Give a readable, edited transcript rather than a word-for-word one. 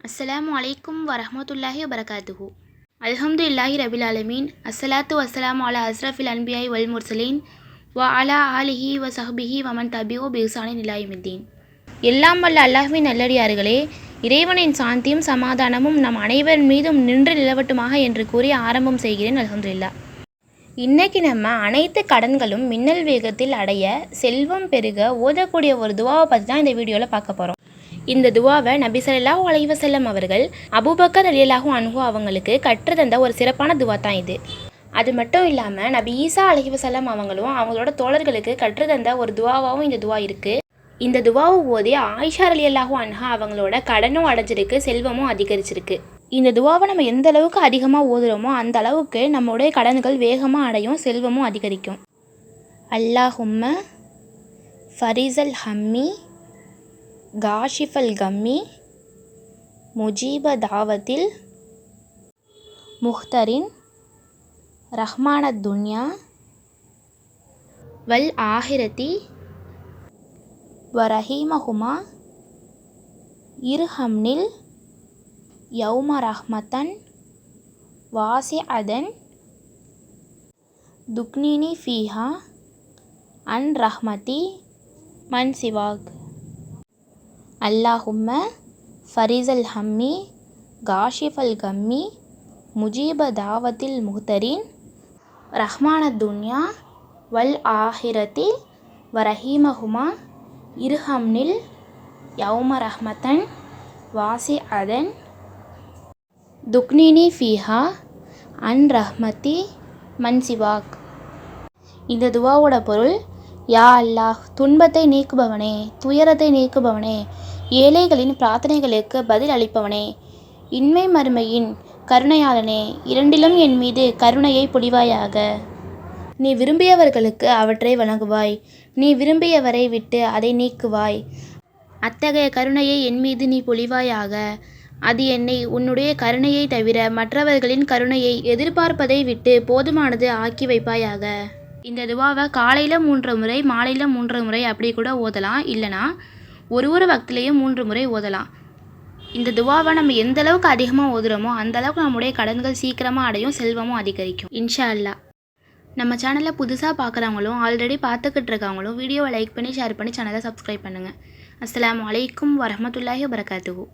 அஸ்ஸலாமு அலைக்கும் வரஹ்மத்துல்லாஹி வபரகாத்துஹு. அல்ஹம்துலில்லாஹி ரபில் ஆலமீன். அஸ்ஸலாத்து வஸ்ஸலாமு அலா அஸ்ரஃபில் அன்பியாய் வல் முர்சலீன் வ அலா ஆலிஹி வ ஸஹ்பிஹி வமன் தபிஉ பிஹ்சானின் இலா யௌமித்தீன். எல்லாம் வல்ல அல்லாஹ்வின் நல்லடியார்களே, இறைவனின் சாந்தியும் சமாதானமும் நம் அனைவர் மீதும் நின்று நிலவட்டுமாக என்று கூறி ஆரம்பம் செய்கிறேன். அல்ஹம்துலில்லாஹ். இன்றைக்கி நம்ம அனைத்து கடன்களும் மின்னல் வேகத்தில் அடைய, செல்வம் பெருக ஓதக்கூடிய ஒரு துவாவை பற்றி தான் இந்த வீடியோவில் பார்க்க போகிறோம். இந்த துவாவை நபி ஸல்லல்லாஹு அலைஹி வஸல்லம் அவர்கள் அபூபக்கர் ரலியல்லாஹு அன்ஹு அவங்களுக்கு கற்றுத்தந்த ஒரு சிறப்பான துவா தான் இது. அது மட்டும் இல்லாமல் நபி ஈசா அலைஹி வஸல்லம் அவங்களும் அவங்களோட தோழர்களுக்கு கற்றுத்தந்த ஒரு துவாவாகவும் இந்த துவா இருக்குது. இந்த துவாவை ஓதி ஆயிஷா ரலியல்லாஹு அன்ஹா அவங்களோட கடனும் அடைஞ்சிருக்கு, செல்வமும் அதிகரிச்சிருக்கு. இந்த துவாவை நம்ம எந்த அளவுக்கு அதிகமாக ஓதுறோமோ அந்த அளவுக்கு நம்மளுடைய கடன்கள் வேகமாக அடையும், செல்வமும் அதிகரிக்கும். அல்லாஹும்ம ஃபரிஸல் ஹம்மி காஷிஃபல் கம்மி முஜீப தாவத்தில் முஹ்தரின் ரஹ்மானத் துன்யா வல் ஆஹிரதி வ ரஹீமஹுமா இர்ஹம்னில் யௌம ரஹ்மத்தன் வாசிஅதன் துக்னினி ஃபீஹா அன் ரஹ்மதி மன் சிவாக். அல்லாஹும்ம ஃபரிஸல் ஹம்மி காஷிஃபல் கம்மி முஜீப தாவத்தில் முஹ்தரின் ரஹ்மானத் துன்யா வல் ஆஹிரதி வ ரஹீமஹுமா இர்ஹம்னில் யௌம ரஹ்மத்தன் வாசிஅதன் துக்னினி ஃபீஹா அன் ரஹ்மதி மன் சிவாக். இந்த துவாவோட பொருள்: யா அல்லாஹ், துன்பத்தை நீக்குபவனே, துயரத்தை நீக்குபவனே, ஏழைகளின் பிரார்த்தனைகளுக்கு பதில் அளிப்பவனே, இன்மை மறுமையின் கருணையாளனே, இரண்டிலும் என் மீது கருணையை பொழிவாயாக. நீ விரும்பியவர்களுக்கு அவற்றை வழங்குவாய், நீ விரும்பியவரை விட்டு அதை நீக்குவாய். அத்தகைய கருணையை என் மீது நீ பொழிவாயாக. அது என்னை உன்னுடைய கருணையை தவிர மற்றவர்களின் கருணையை எதிர்பார்ப்பதை விட்டு போதுமானது ஆக்கி வைப்பாயாக. இந்த துவாவை காலையில் 3 முறை, மாலையில் 3 முறை அப்படி கூட ஓதலாம். இல்லைனா ஒரு வக்திலையும் 3 முறை ஓதலாம். இந்த துவாவை நம்ம எந்த அளவுக்கு அதிகமாக ஓதுறோமோ அந்த அளவுக்கு நம்முடைய கடன்கள் சீக்கிரமாக அடையும், செல்வமும் அதிகரிக்கும் இன்ஷா அல்லாஹ். நம்ம சேனலை புதுசாக பார்க்குறவங்களும் ஆல்ரெடி பார்த்துக்கிட்டு இருக்கவங்களும் வீடியோவை லைக் பண்ணி, ஷேர் பண்ணி சேனலை சப்ஸ்கிரைப் பண்ணுங்கள். அஸ்ஸலாமு அலைக்கும் வரஹ்மத்துல்லாஹி வபரகாத்துஹு.